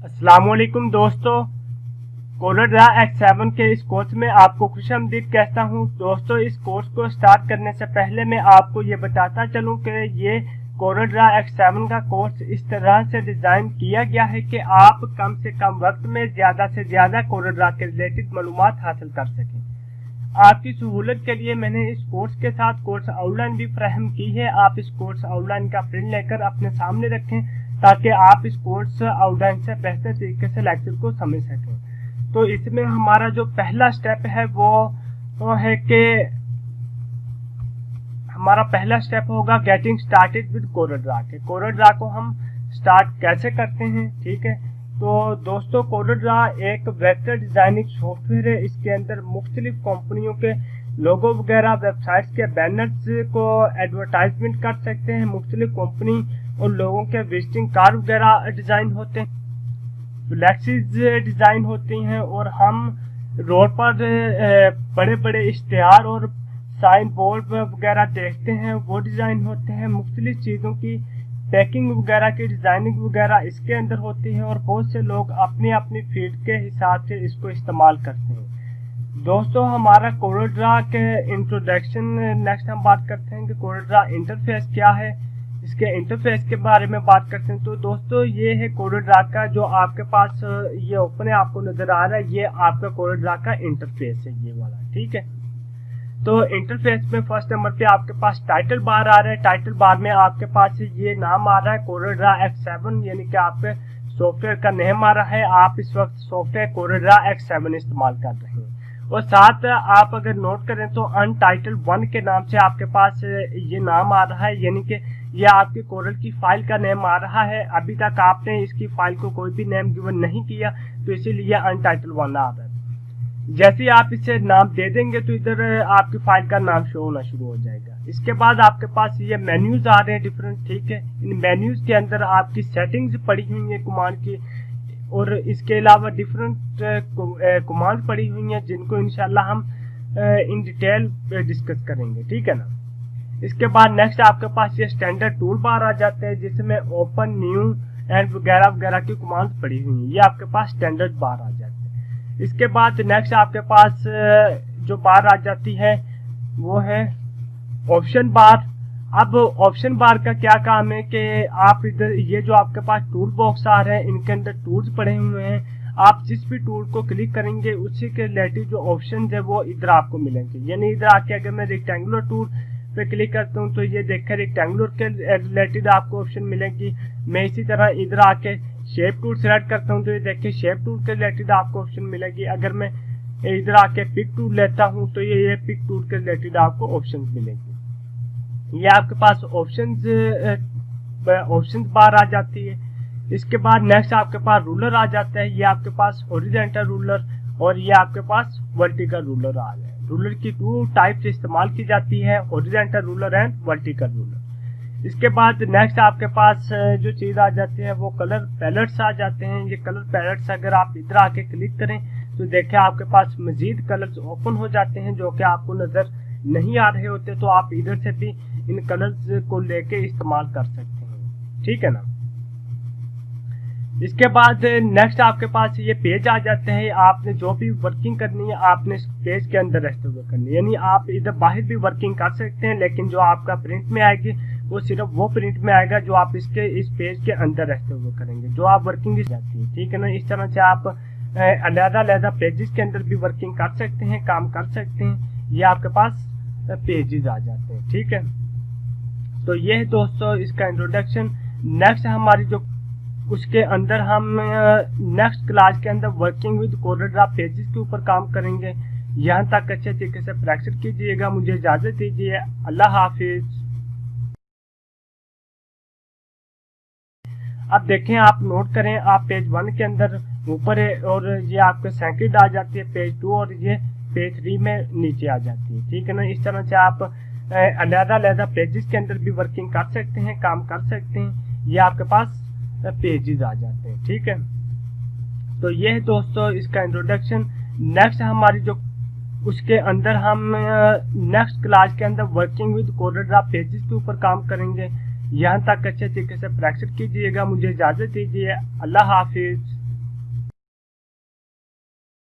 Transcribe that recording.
अस्सलामुअलैकुम दोस्तों, coral X7 के इस कोर्स में आपको खुशामदीद कहता हूं। दोस्तों, इस कोर्स को स्टार्ट करने से पहले मैं आपको ये बताता चलूं कि ये कोरल X7 का कोर्स इस तरह से डिज़ाइन किया गया है कि आप कम से कम वक्त में ज़्यादा से ज़्यादा कोरल के रिलेटेड मालूमात हासिल कर सकें। आपकी सहूलत के लिए मैंने इस कोर्स के साथ कोर्स आउटलाइन भी फ्राहम की है। आप इस कोर्स आउटलाइन का प्रिंट लेकर अपने सामने रखें ताकि आप इस कोर्स आउटलाइन से बेहतर तरीके से लेक्चर को समझ सकें। तो इसमें हमारा जो पहला स्टेप है वो है कि हमारा पहला स्टेप होगा गेटिंग स्टार्टेड विद कोरल के कोरल को हम स्टार्ट कैसे करते हैं। ठीक है, तो दोस्तों, कोरल एक वेक्टर डिजाइनिंग सॉफ्टवेयर है। इसके अंदर मुख्तलिफ कंपनियों के लोगो वगैरह, वेबसाइट्स के बैनर्स को एडवर्टाइजमेंट कर सकते हैं। मुख्तलिफ कंपनी और लोगों के विजिटिंग कार्ड वगैरह डिजाइन होते हैं, फ्लैक्सीज डिजाइन होती हैं, और हम रोड पर बड़े बड़े इश्तिहार और साइन बोर्ड वगैरह देखते हैं, वो डिजाइन होते हैं। मुख्तलिफ चीज़ों की पैकिंग वगैरह की डिजाइनिंग वगैरह इसके अंदर होती है, और बहुत से लोग अपनी अपनी फील्ड के हिसाब से इसको इस्तेमाल करते हैं। दोस्तों, हमारा कोरल के इंट्रोडक्शन नेक्स्ट हम बात करते हैं कि कोरल इंटरफेस क्या है। इसके इंटरफेस के बारे में बात करते हैं। तो दोस्तों, ये है कोरल का जो आपके पास ये ओपन है, आपको नजर आ रहा है, ये आपका कोरल का इंटरफेस है, ये वाला। ठीक है, तो इंटरफेस में फर्स्ट नंबर पे आपके पास टाइटल बार आ रहा है। टाइटल बार में आपके पास ये नाम आ रहा है कोरल X7, यानी कि आपके सॉफ्टवेयर का नेम आ रहा है। आप इस वक्त सॉफ्टवेयर कोरल X7 इस्तेमाल कर रहे हैं, और साथ आप अगर नोट करें तो अनटाइटल 1 के नाम से आपके पास ये नाम आ रहा है, यानी कि ये आपकी कोरल की फाइल का नेम आ रहा है। अभी तक आपने इसकी फाइल को कोई भी नेम गिवन नहीं किया, तो इसीलिए अनटाइटल 1 आ रहा है। जैसे ही आप इसे नाम दे देंगे तो इधर आपकी फाइल का नाम शो होना शुरू हो जाएगा। इसके बाद आपके पास ये मेन्यूज आ रहे हैं डिफरेंट। ठीक है, इन मेन्यूज के अंदर आपकी सेटिंग्स पड़ी हुई हैं कमांड की, और इसके अलावा डिफरेंट कमांड पड़ी हुई हैं जिनको इंशाल्लाह हम इन डिटेल डिस्कस करेंगे। ठीक है ना। इसके बाद नेक्स्ट आपके पास ये स्टैंडर्ड टूल बार आ जाते हैं, जिसमें ओपन, न्यू एंड वगैरह वगैरह की कमांड पड़ी हुई हैं। ये आपके पास स्टैंडर्ड बार आ जाते हैं। इसके बाद नेक्स्ट आपके पास जो बार आ जाती है वो है ऑप्शन बार। अब ऑप्शन बार का क्या काम है कि आप इधर ये जो आपके पास टूल बॉक्स आ रहे हैं, इनके अंदर टूल्स पड़े हुए हैं। आप जिस भी टूल को क्लिक करेंगे उसी के रिलेटिव जो ऑप्शन है वो इधर आपको मिलेंगे। यानी इधर आके अगर मैं रेक्टेंगुलर टूल पे क्लिक करता हूँ तो ये देखकर रेक्टेंगुलर के रिलेटेड आपको ऑप्शन मिलेंगी। मैं इसी तरह इधर आके शेप टूल सेलेक्ट करता हूँ तो ये देखिए शेप टूल के रिलेटेड आपको ऑप्शन मिलेगी। अगर मैं इधर आके पिक टूल लेता हूँ तो ये पिक टूल के रिलेटेड आपको ऑप्शन मिलेंगे। ये आपके पास ऑप्शंस बार आ जाती है। इसके बाद नेक्स्ट आपके पास रूलर आ जाता है। ये आपके पास हॉरिजॉन्टल रूलर और ये आपके पास वर्टिकल रूलर आ गए। रूलर की 2 टाइप से इस्तेमाल की जाती है, horizontal ruler and vertical ruler. इसके बाद नेक्स्ट आपके पास जो चीज़ आ जाती है वो कलर पैलेट्स आ जाते हैं। ये कलर पैलेट्स अगर आप इधर आके क्लिक करें तो देखें आपके पास मजीद कलर्स ओपन हो जाते हैं जो कि आपको नज़र नहीं आ रहे होते, तो आप इधर से भी इन कलर्स को लेके इस्तेमाल कर सकते हैं। ठीक है ना। इसके बाद नेक्स्ट आपके पास ये पेज आ जाते हैं। आपने जो भी वर्किंग करनी है आपने इस पेज के अंदर रहते हुए करनी है, यानी आप इधर बाहर भी वर्किंग कर सकते हैं, लेकिन जो आपका प्रिंट में आएगी वो सिर्फ वो प्रिंट में आएगा जो आप इस पेज के अंदर रहते हुए करेंगे, जो आप वर्किंग जाती है। ठीक है ना। इस तरह से आप अलग-अलग पेजेस के अंदर भी वर्किंग कर सकते हैं, काम कर सकते हैं। ये आपके पास पेजेस आ जाते हैं। ठीक है, तो ये है दोस्तों इसका इंट्रोडक्शन। नेक्स्ट हमारी जो उसके अंदर हम नेक्स्ट क्लास के अंदर वर्किंग विद कोरल पेजेस के ऊपर काम करेंगे। यहाँ तक अच्छे तरीके से प्रैक्टिस कीजिएगा। मुझे इजाज़त दीजिए। अल्लाह हाफिज। अब देखें, आप नोट करें, आप पेज 1 के अंदर ऊपर है और ये आपके सेकंड आ जाती है पेज 2, और ये पेज 3 में नीचे आ जाती है। ठीक है ना। इस तरह से आप अलग-अलग पेजेस के अंदर भी वर्किंग कर सकते हैं, काम कर सकते हैं। ये आपके पास पेजेस आ जाते हैं। ठीक है, तो ये है दोस्तों इसका इंट्रोडक्शन। नेक्स्ट हमारी जो उसके अंदर हम नेक्स्ट क्लास के अंदर वर्किंग विद कोरल पेजेस के ऊपर काम करेंगे। यहाँ तक अच्छे तरीके से प्रैक्टिस कीजिएगा। मुझे इजाज़त दीजिए। अल्लाह हाफिज।